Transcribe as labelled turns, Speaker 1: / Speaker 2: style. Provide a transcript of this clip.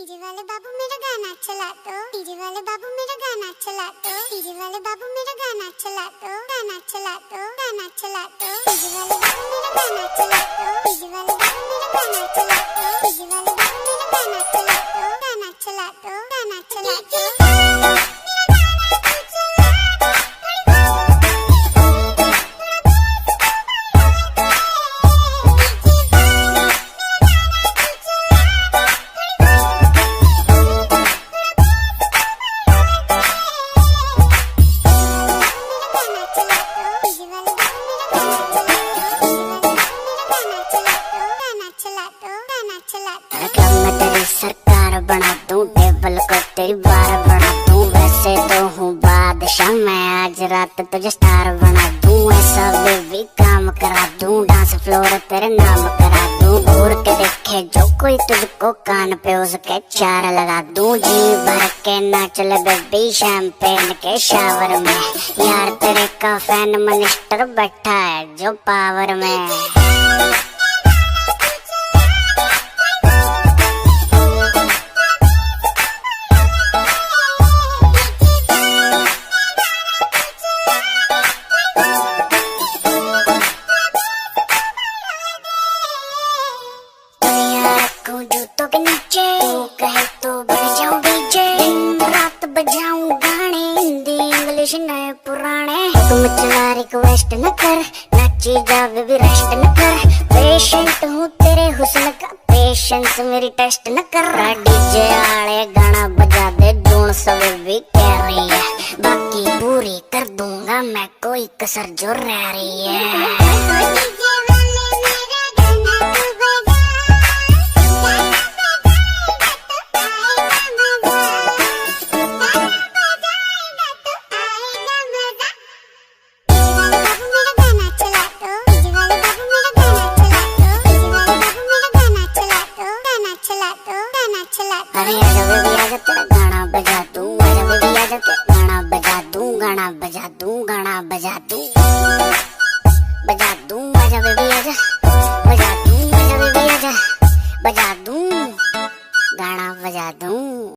Speaker 1: DJ वाले बाबू मेरा गाना चला दो, डीजे वाले बाबू मेरा गाना चला दो, डीजे वाले बाबू मेरा गाना चला दो, गाना चला दो, गाना चला दो, डीजे वाले बाबू मेरा गाना चला दो, डीजे वाले बाबू मेरा गाना चला दो, डीजे वाले बाबू मेरा गाना चला दो, गाना चला दो, गाना चला दो।
Speaker 2: क्लब में तेरी सरकार बना दूं, टेबल को तेरी बार बना दूं। वैसे तो हूँ बादशाह मैं, आज रात तुझे स्टार बना दूं। ऐसा बेबी काम करा दूं, डांस फ्लोर तेरे नाम करा दूं। घूर के देखे जो कोई तुझको, कान पे उसके चार लगा दूं। जी भर के नाच ले बेबी शैंपेन के शावर में। यार तेरे का फैन मिनिस्टर बैठा है जो पावर में। जूतों के नीचे तू कहे तो बढ़ जाऊं डीजे, दिन रात बजाऊं गाने, हिंदी इंग्लिश नए पुराने। तुम चला रिक्वेस्ट न कर, नाची जा बेबी रेस्ट न कर। पेशेंट हूँ तेरे हुस्न का, पेशेंस मेरी टेस्ट न कर। डीजे आले गाना बजा दे, दून सब भी कह रही है। बाकी पूरी कर दूंगा मैं, कोई कसर जो रह रही है। अरे आजा बेबी आजा, तेरा